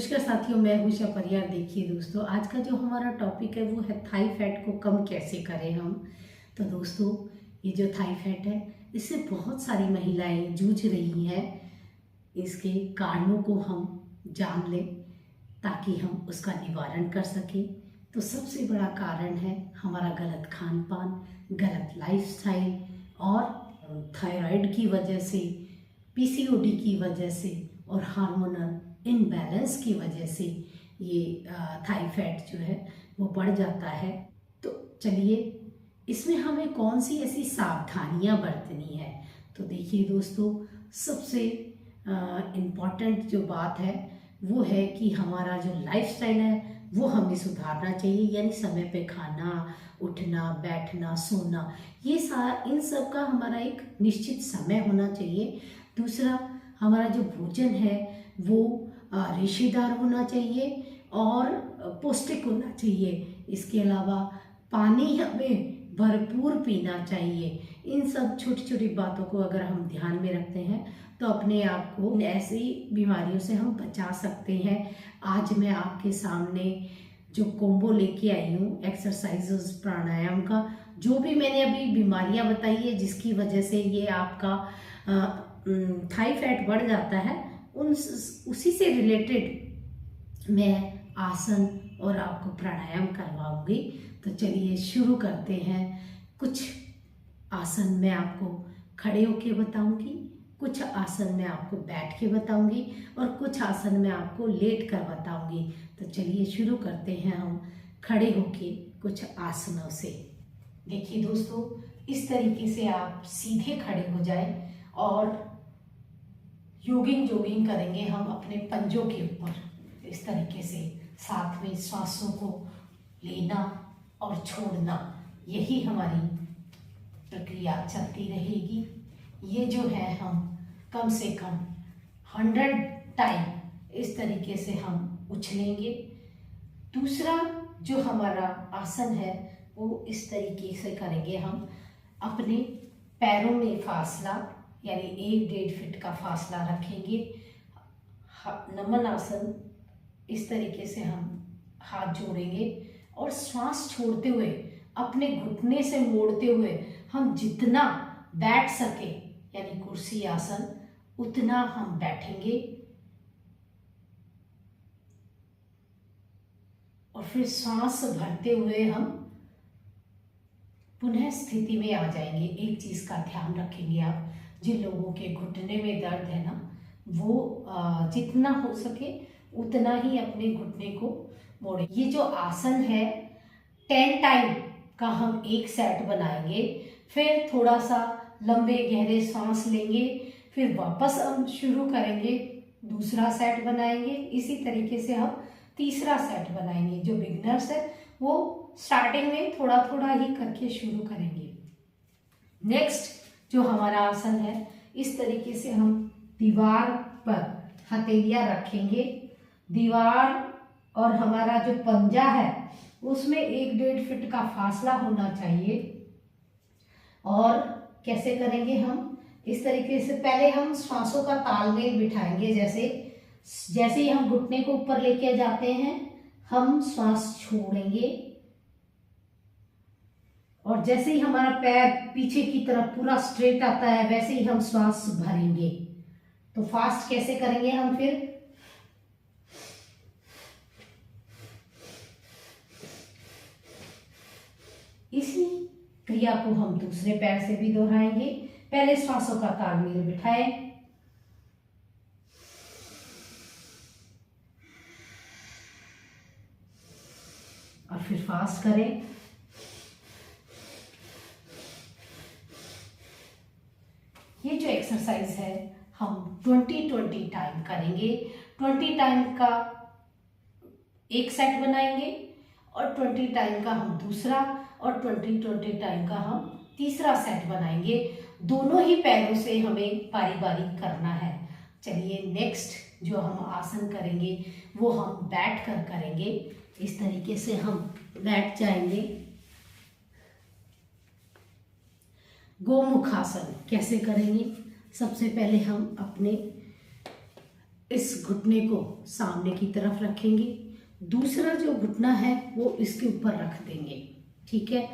नमस्कार साथियों, मैं हूं उषा परियार। देखिए दोस्तों, आज का जो हमारा टॉपिक है वो है थाई फैट को कम कैसे करें हम। तो दोस्तों, ये जो थाई फैट है इससे बहुत सारी महिलाएं जूझ रही हैं। इसके कारणों को हम जान लें ताकि हम उसका निवारण कर सकें। तो सबसे बड़ा कारण है हमारा गलत खान पान, गलत लाइफस्टाइल और थायराइड की वजह से, पीसीओडी की वजह से और हार्मोनल इनबैलेंस की वजह से ये थाई फैट जो है वो बढ़ जाता है। तो चलिए, इसमें हमें कौन सी ऐसी सावधानियां बरतनी है। तो देखिए दोस्तों, सबसे इम्पॉर्टेंट जो बात है वो है कि हमारा जो लाइफस्टाइल है वो हमें सुधारना चाहिए। यानी समय पे खाना, उठना, बैठना, सोना, ये इन सब का हमारा एक निश्चित समय होना चाहिए। दूसरा, हमारा जो भोजन है वो रेशेदार होना चाहिए और पौष्टिक होना चाहिए। इसके अलावा पानी हमें भरपूर पीना चाहिए। इन सब छोटी छोटी बातों को अगर हम ध्यान में रखते हैं तो अपने आप को ऐसी बीमारियों से हम बचा सकते हैं। आज मैं आपके सामने जो कॉम्बो लेके आई हूँ एक्सरसाइजेस, प्राणायाम का, जो भी मैंने अभी बीमारियां बताई है जिसकी वजह से ये आपका थाई फैट बढ़ जाता है, उसी से रिलेटेड मैं आसन और आपको प्राणायाम करवाऊंगी। तो चलिए शुरू करते हैं। कुछ आसन मैं आपको खड़े होके बताऊंगी, कुछ आसन मैं आपको बैठ के बताऊंगी और कुछ आसन मैं आपको लेट कर बताऊंगी। तो चलिए शुरू करते हैं हम खड़े होके कुछ आसनों से। देखिए दोस्तों, इस तरीके से आप सीधे खड़े हो जाएं और जोगिंग करेंगे हम अपने पंजों के ऊपर। इस तरीके से साथ में सांसों को लेना और छोड़ना, यही हमारी प्रक्रिया चलती रहेगी। ये जो है हम कम से कम 100 टाइम इस तरीके से हम उछलेंगे। दूसरा जो हमारा आसन है वो इस तरीके से करेंगे हम अपने पैरों में फासला, यानी 1-1.5 फीट का फासला रखेंगे। नमन आसन, इस तरीके से हम हाथ जोड़ेंगे और श्वास छोड़ते हुए अपने घुटने से मोड़ते हुए हम जितना बैठ सके, यानी कुर्सी आसन, उतना हम बैठेंगे और फिर श्वास भरते हुए हम पुनः स्थिति में आ जाएंगे। एक चीज का ध्यान रखेंगे आप, जिन लोगों के घुटने में दर्द है ना, वो जितना हो सके उतना ही अपने घुटने को मोड़े। ये जो आसन है 10 टाइम का हम एक सेट बनाएंगे। फिर थोड़ा सा लंबे गहरे सांस लेंगे, फिर वापस हम शुरू करेंगे, दूसरा सेट बनाएंगे। इसी तरीके से हम तीसरा सेट बनाएंगे। जो बिगनर्स है वो स्टार्टिंग में थोड़ा थोड़ा ही करके शुरू करेंगे। नेक्स्ट जो हमारा आसन है, इस तरीके से हम दीवार पर हथेलियां रखेंगे। दीवार और हमारा जो पंजा है उसमें 1-1.5 फीट का फासला होना चाहिए। और कैसे करेंगे हम, इस तरीके से पहले हम श्वासों का तालमेल बिठाएंगे। जैसे ही हम घुटने को ऊपर लेके जाते हैं हम श्वास छोड़ेंगे और जैसे ही हमारा पैर पीछे की तरफ पूरा स्ट्रेट आता है वैसे ही हम श्वास भरेंगे। तो फास्ट कैसे करेंगे हम, फिर इसी क्रिया को हम दूसरे पैर से भी दोहराएंगे। पहले श्वासों का तालमेल बिठाएं और फिर फास्ट करें। ये जो एक्सरसाइज है हम 20-20 टाइम करेंगे। 20 टाइम का एक सेट बनाएंगे और 20 टाइम का हम दूसरा और 20-20 टाइम का हम तीसरा सेट बनाएंगे। दोनों ही पैरों से हमें बारी बारी करना है। चलिए, नेक्स्ट जो हम आसन करेंगे वो हम बैठ कर करेंगे। इस तरीके से हम बैठ जाएंगे। गोमुख आसन कैसे करेंगे, सबसे पहले हम अपने इस घुटने को सामने की तरफ रखेंगे, दूसरा जो घुटना है वो इसके ऊपर रख देंगे, ठीक है।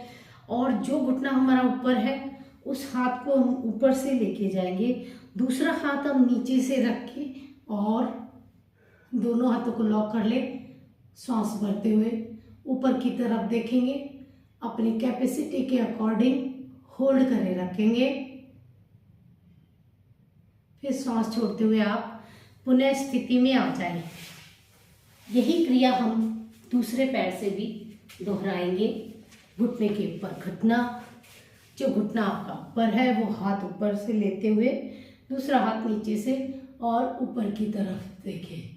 और जो घुटना हमारा ऊपर है उस हाथ को हम ऊपर से लेके जाएंगे, दूसरा हाथ हम नीचे से रख के और दोनों हाथों को लॉक कर ले, सांस भरते हुए ऊपर की तरफ देखेंगे, अपनी कैपेसिटी के अकॉर्डिंग होल्ड करे रखेंगे, फिर सांस छोड़ते हुए आप पुनः स्थिति में आ जाएं। यही क्रिया हम दूसरे पैर से भी दोहराएंगे। घुटने के ऊपर घुटना, जो घुटना आपका ऊपर है वो हाथ ऊपर से लेते हुए दूसरा हाथ नीचे से और ऊपर की तरफ देखें,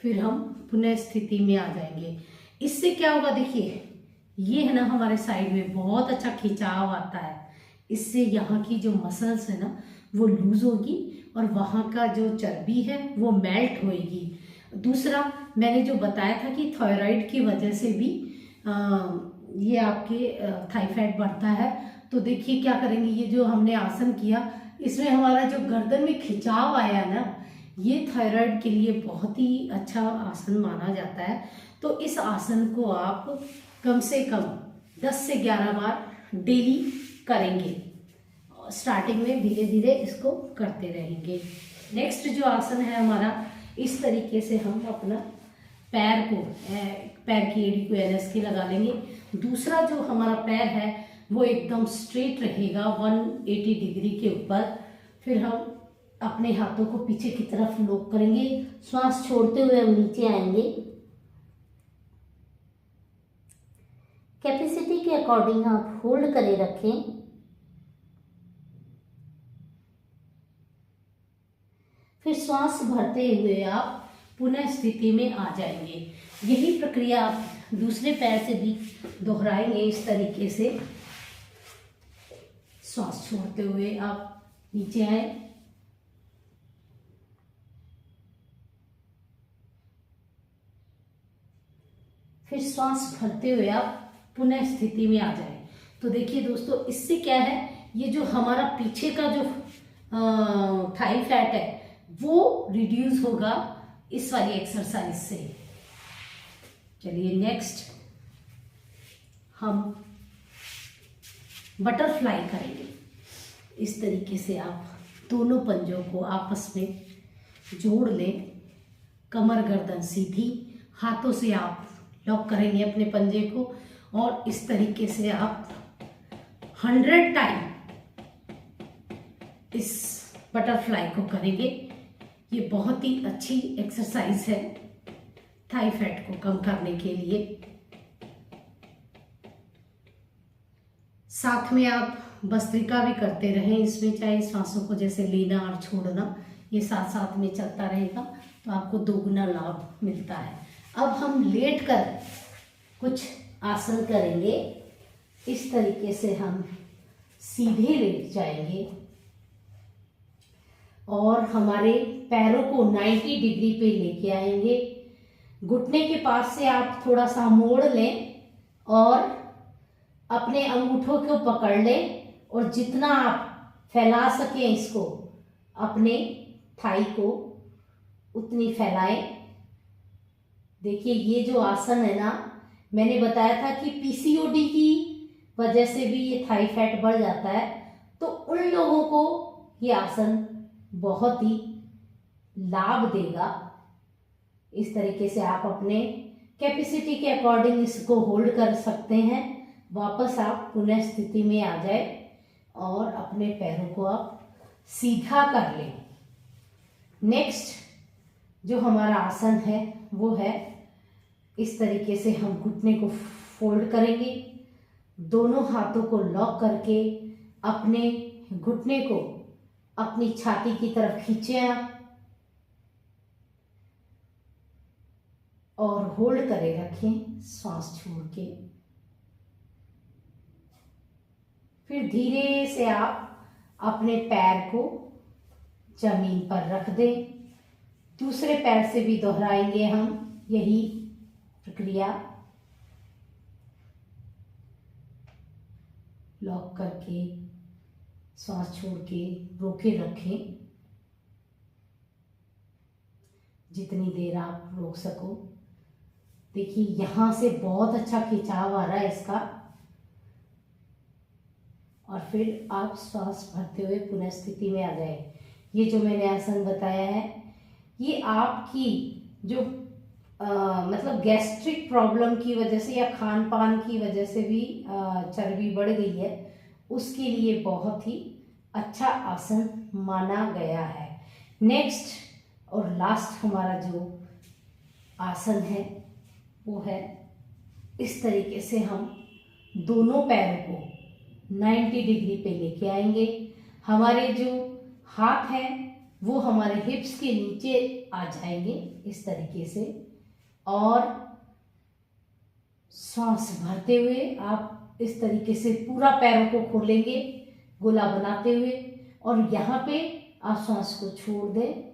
फिर हम पुनः स्थिति में आ जाएंगे। इससे क्या होगा, देखिए ये है ना हमारे साइड में बहुत अच्छा खिंचाव आता है, इससे यहाँ की जो मसल्स है ना वो लूज होगी और वहाँ का जो चर्बी है वो मेल्ट होएगी। दूसरा मैंने जो बताया था कि थायराइड की वजह से भी ये आपके थाई फैट बढ़ता है, तो देखिए क्या करेंगे, ये जो हमने आसन किया इसमें हमारा जो गर्दन में खिंचाव आया ना, ये थायराइड के लिए बहुत ही अच्छा आसन माना जाता है। तो इस आसन को आप कम से कम 10 से 11 बार डेली करेंगे, स्टार्टिंग में धीरे धीरे इसको करते रहेंगे। नेक्स्ट जो आसन है हमारा, इस तरीके से हम अपना पैर की एड़ी को एनएस की लगा लेंगे, दूसरा जो हमारा पैर है वो एकदम स्ट्रेट रहेगा 180 डिग्री के ऊपर, फिर हम अपने हाथों को पीछे की तरफ लॉक करेंगे, श्वास छोड़ते हुए हम नीचे आएंगे, कैपेसिटी के अकॉर्डिंग आप होल्ड करे रखें, फिर श्वास भरते हुए आप पुनः स्थिति में आ जाएंगे। यही प्रक्रिया आप दूसरे पैर से भी दोहराएंगे इस तरीके से। श्वास छोड़ते हुए आप नीचे आए, फिर श्वास भरते हुए आप पुनः स्थिति में आ जाए। तो देखिए दोस्तों, इससे क्या है, ये जो हमारा पीछे का जो थाई फैट है वो रिड्यूस होगा इस वाली एक्सरसाइज से। चलिए नेक्स्ट हम बटरफ्लाई करेंगे। इस तरीके से आप दोनों पंजों को आपस में जोड़ लें, कमर गर्दन सीधी, हाथों से आप लॉक करेंगे अपने पंजे को और इस तरीके से आप 100 टाइम इस बटरफ्लाई को करेंगे। ये बहुत ही अच्छी एक्सरसाइज है थाई फैट को कम करने के लिए। साथ में आप भस्त्रिका भी करते रहें, इसमें चाहे सांसों को जैसे लेना और छोड़ना ये साथ साथ में चलता रहेगा, तो आपको दोगुना लाभ मिलता है। अब हम लेट कर कुछ आसन करेंगे। इस तरीके से हम सीधे लेट जाएंगे और हमारे पैरों को 90 डिग्री पे लेके आएंगे। घुटने के पास से आप थोड़ा सा मोड़ लें और अपने अंगूठों को पकड़ लें और जितना आप फैला सकें इसको, अपने थाई को उतनी फैलाएं। देखिए ये जो आसन है ना, मैंने बताया था कि पीसीओडी की वजह से भी ये थाई फैट बढ़ जाता है, तो उन लोगों को ये आसन बहुत ही लाभ देगा। इस तरीके से आप अपने कैपेसिटी के अकॉर्डिंग इसको होल्ड कर सकते हैं। वापस आप पुनः स्थिति में आ जाए और अपने पैरों को आप सीधा कर लें। नेक्स्ट जो हमारा आसन है वो है, इस तरीके से हम घुटने को फोल्ड करेंगे, दोनों हाथों को लॉक करके अपने घुटने को अपनी छाती की तरफ खींचे और होल्ड करे रखें सांस छोड़ के। फिर धीरे से आप अपने पैर को जमीन पर रख दें। दूसरे पैर से भी दोहराएंगे हम यही प्रक्रिया, लॉक करके श्वास छोड़ के रोके रखें, जितनी देर आप रोक सको। देखिए यहाँ से बहुत अच्छा खिंचाव आ रहा है इसका, और फिर आप श्वास भरते हुए पुनः स्थिति में आ गए। ये जो मैंने आसन बताया है, ये आपकी जो मतलब गैस्ट्रिक प्रॉब्लम की वजह से या खान पान की वजह से भी चर्बी बढ़ गई है, उसके लिए बहुत ही अच्छा आसन माना गया है। नेक्स्ट और लास्ट हमारा जो आसन है वो है, इस तरीके से हम दोनों पैरों को 90 डिग्री पे लेके आएंगे। हमारे जो हाथ हैं वो हमारे हिप्स के नीचे आ जाएंगे इस तरीके से, और श्वास भरते हुए आप इस तरीके से पूरा पैरों को खोलेंगे गोला बनाते हुए, और यहाँ पे आप श्वास को छोड़ दें।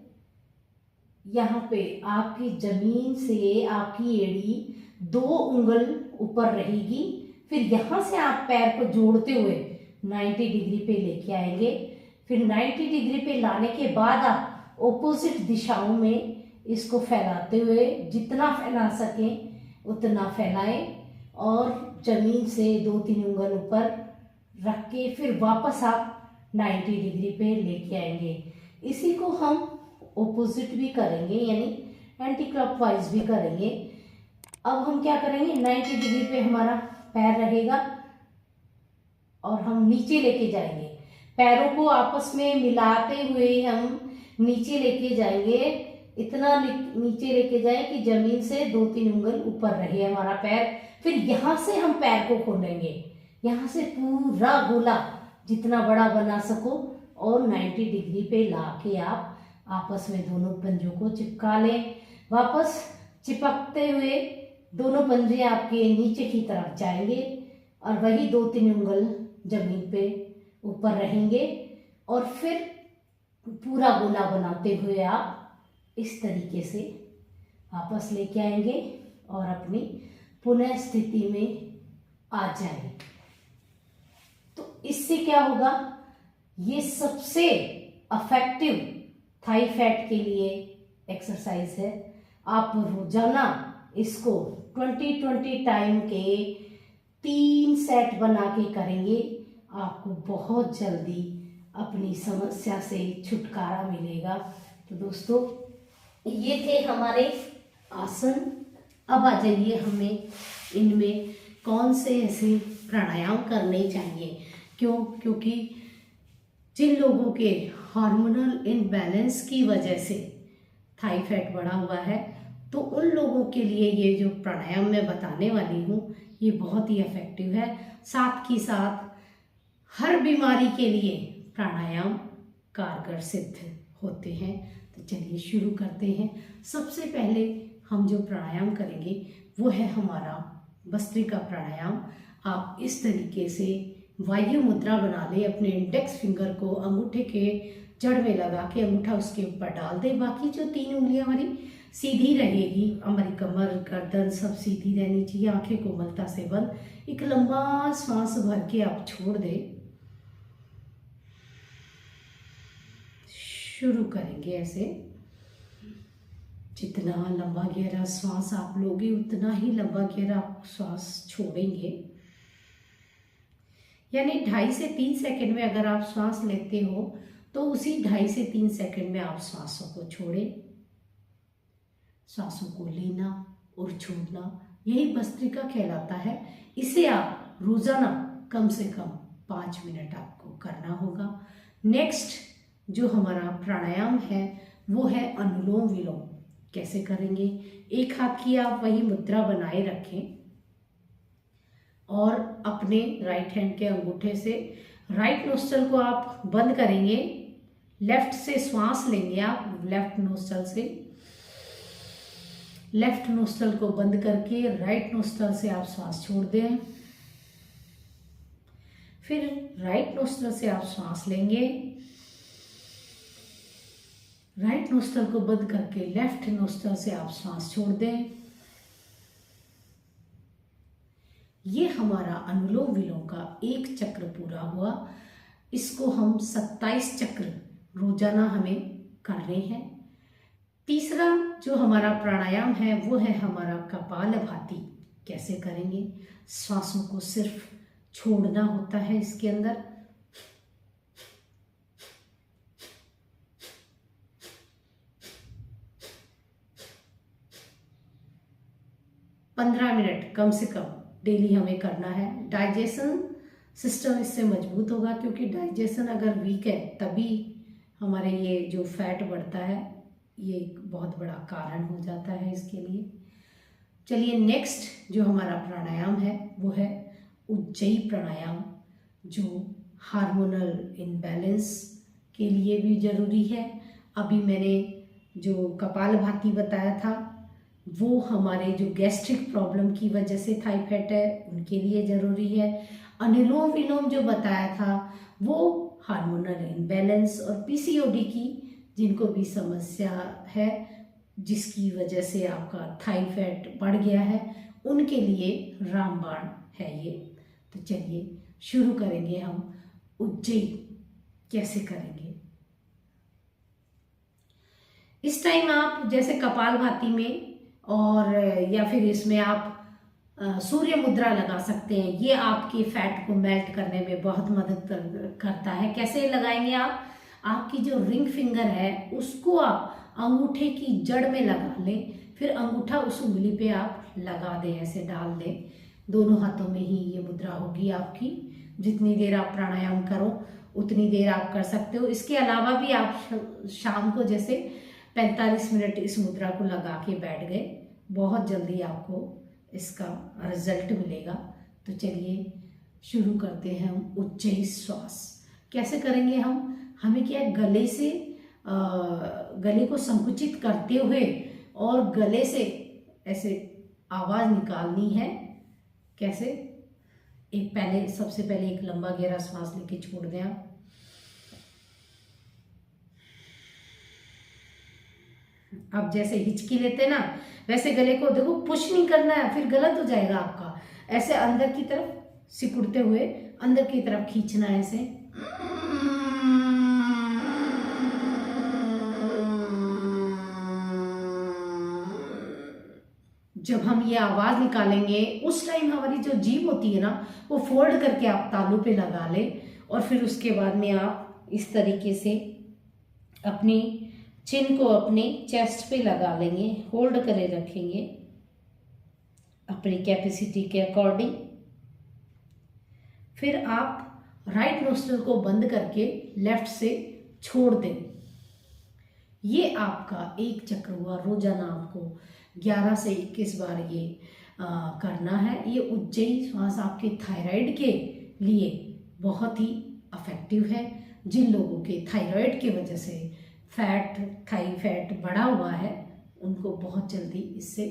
यहाँ पे आपकी जमीन से आपकी एड़ी 2 उंगल ऊपर रहेगी। फिर यहाँ से आप पैर को जोड़ते हुए 90 डिग्री पे लेके आएंगे। फिर 90 डिग्री पे लाने के बाद आप ऑपोजिट दिशाओं में इसको फैलाते हुए जितना फैला सकें उतना फैलाएं, और जमीन से 2-3 उंगल ऊपर रख के फिर वापस आप 90 डिग्री पे लेके आएंगे। इसी को हम ऑपोजिट भी करेंगे, यानी एंटी क्लॉकवाइज भी करेंगे। अब हम क्या करेंगे, 90 डिग्री पे हमारा पैर रहेगा और हम नीचे लेके जाएंगे। पैरों को आपस में मिलाते हुए हम नीचे लेके जाएंगे, इतना नीचे लेके जाए कि जमीन से 2-3 उंगल ऊपर रहे हमारा पैर। फिर यहाँ से हम पैर को खोलेंगे, यहाँ से पूरा गोला जितना बड़ा बना सको, और 90 डिग्री पे ला के आप आपस में दोनों पंजों को चिपका लें। वापस चिपकते हुए दोनों पंजे आपके नीचे की तरफ जाएंगे और वही 2-3 उंगल जमीन पे ऊपर रहेंगे, और फिर पूरा गोला बनाते हुए आप इस तरीके से वापस लेके आएंगे और अपनी पुनः स्थिति में आ जाएंगे। तो इससे क्या होगा, ये सबसे इफेक्टिव थाई फैट के लिए एक्सरसाइज है। आप रोजाना इसको 20-20 टाइम के 3 सेट बना के करेंगे, आपको बहुत जल्दी अपनी समस्या से छुटकारा मिलेगा। तो दोस्तों, ये थे हमारे आसन। अब आ जाइए हमें इनमें कौन से ऐसे प्राणायाम करने चाहिए। क्योंकि जिन लोगों के हार्मोनल इनबैलेंस की वजह से थाई फैट बढ़ा हुआ है, तो उन लोगों के लिए ये जो प्राणायाम मैं बताने वाली हूँ ये बहुत ही इफेक्टिव है। साथ ही साथ हर बीमारी के लिए प्राणायाम कारगर सिद्ध होते हैं। तो चलिए शुरू करते हैं। सबसे पहले हम जो प्राणायाम करेंगे वो है हमारा भस्त्रिका प्राणायाम। आप इस तरीके से वायु मुद्रा बना ले, अपने इंडेक्स फिंगर को अंगूठे के जड़ में लगा के अंगूठा उसके ऊपर डाल दे। बाकी जो 3 उंगलियां हमारी सीधी रहेगी, हमारी कमर गर्दन सब सीधी रहनी चाहिए, आंखें कोमलता से बंद। एक लंबा सांस भर के आप छोड़ दें। शुरू करेंगे ऐसे, जितना लंबा गहरा श्वास आप लोगे उतना ही लंबा गहरा आप श्वास छोड़ेंगे। यानी 2.5 से 3 सेकंड में अगर आप श्वास लेते हो तो उसी 2.5 से 3 सेकंड में आप श्वासों को छोड़ें। श्वासों को लेना और छोड़ना, यही भस्त्रिका कहलाता है। इसे आप रोजाना कम से कम 5 मिनट आपको करना होगा। नेक्स्ट जो हमारा प्राणायाम है वो है अनुलोम विलोम। कैसे करेंगे, एक हाथ की आप वही मुद्रा बनाए रखें और अपने राइट हैंड के अंगूठे से राइट नोस्ट्रल को आप बंद करेंगे। लेफ्ट से श्वास लेंगे आप, लेफ्ट नोस्ट्रल से, लेफ्ट नोस्ट्रल को बंद करके राइट नोस्ट्रल से आप श्वास छोड़ दें। फिर राइट नोस्ट्रल से आप श्वास लेंगे, राइट नोस्ट्रल को बंद करके लेफ्ट नोस्ट्रल से आप श्वास छोड़ दें। ये हमारा अनुलोम विलोम का एक चक्र पूरा हुआ। इसको हम 27 चक्र रोजाना हमें करने हैं। तीसरा जो हमारा प्राणायाम है वो है हमारा कपालभाति। कैसे करेंगे? श्वासों को सिर्फ छोड़ना होता है इसके अंदर। पंद्रह मिनट कम से कम डेली हमें करना है। डाइजेशन सिस्टम इससे मजबूत होगा, क्योंकि डाइजेशन अगर वीक है तभी हमारे ये जो फैट बढ़ता है, ये एक बहुत बड़ा कारण हो जाता है इसके लिए। चलिए नेक्स्ट जो हमारा प्राणायाम है वो है उज्जयी प्राणायाम, जो हार्मोनल इम्बैलेंस के लिए भी ज़रूरी है। अभी मैंने जो कपालभाति बताया था वो हमारे जो गैस्ट्रिक प्रॉब्लम की वजह से थाई फैट है उनके लिए ज़रूरी है। अनुलोम विलोम जो बताया था वो हार्मोनल इम्बैलेंस और पीसीओडी की जिनको भी समस्या है, जिसकी वजह से आपका थाई फैट बढ़ गया है, उनके लिए रामबाण है ये। तो चलिए शुरू करेंगे हम उज्जयी कैसे करेंगे। इस टाइम आप जैसे कपालभाति में और या फिर इसमें आप सूर्य मुद्रा लगा सकते हैं। ये आपके फैट को मेल्ट करने में बहुत मदद करता है। कैसे लगाएंगे आप? आपकी जो रिंग फिंगर है उसको आप अंगूठे की जड़ में लगा लें, फिर अंगूठा उस उंगली पे आप लगा दें, ऐसे डाल दें। दोनों हाथों में ही ये मुद्रा होगी आपकी। जितनी देर आप प्राणायाम करो उतनी देर आप कर सकते हो। इसके अलावा भी आप शाम को जैसे 45 मिनट इस मुद्रा को लगा के बैठ गए, बहुत जल्दी आपको इसका रिजल्ट मिलेगा। तो चलिए शुरू करते हैं हम उज्जयी श्वास। कैसे करेंगे हम? हमें क्या है, गले से गले को संकुचित करते हुए और गले से ऐसे आवाज निकालनी है। कैसे? सबसे पहले एक लंबा गहरा सांस लेके छोड़ दें आप। अब जैसे हिचकी लेते हैं ना, वैसे गले को देखो पुश नहीं करना है, फिर गलत हो जाएगा आपका। ऐसे अंदर की तरफ सिकुड़ते हुए अंदर की तरफ खींचना है ऐसे। जब हम ये आवाज निकालेंगे उस टाइम हमारी जो जीभ होती है ना वो फोल्ड करके आप तालू पे लगा ले, और फिर उसके बाद में आप इस तरीके से अपनी चिन को अपने चेस्ट पे लगा लेंगे, होल्ड करे रखेंगे अपनी कैपेसिटी के अकॉर्डिंग। फिर आप राइट नोस्ट्रल को बंद करके लेफ्ट से छोड़ दें। ये आपका एक चक्र हुआ। रोजाना आपको 11 से 21 बार ये करना है। ये उज्जयी श्वास आपके थायराइड के लिए बहुत ही इफेक्टिव है। जिन लोगों के थायराइड की वजह से थाई फैट बढ़ा हुआ है उनको बहुत जल्दी इससे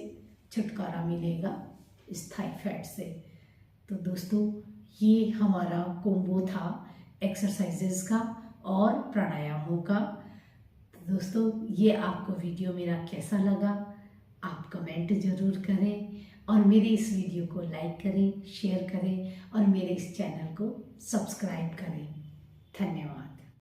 छुटकारा मिलेगा, इस थाई फैट से। तो दोस्तों ये हमारा कोम्बो था एक्सरसाइजेस का और प्राणायामों का। तो दोस्तों ये आपको वीडियो मेरा कैसा लगा आप कमेंट ज़रूर करें, और मेरे इस वीडियो को लाइक करें, शेयर करें और मेरे इस चैनल को सब्सक्राइब करें। धन्यवाद।